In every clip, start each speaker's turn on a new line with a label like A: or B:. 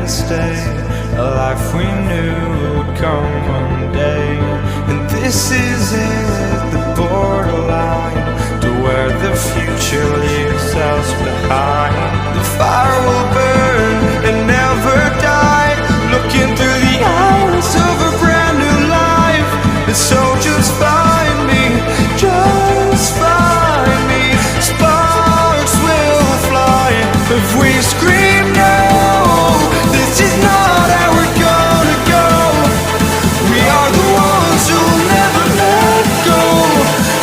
A: and stay, a life we knew would come one day. And this is it, the borderline to where the future leaves us behind. The fire will burn and never die, looking through the eyes of a brand new life. And so just find me, just find me. Sparks will fly if we scream no. This is not how we're gonna go. We are the ones who'll never let go.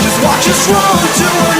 A: Just watch us run to our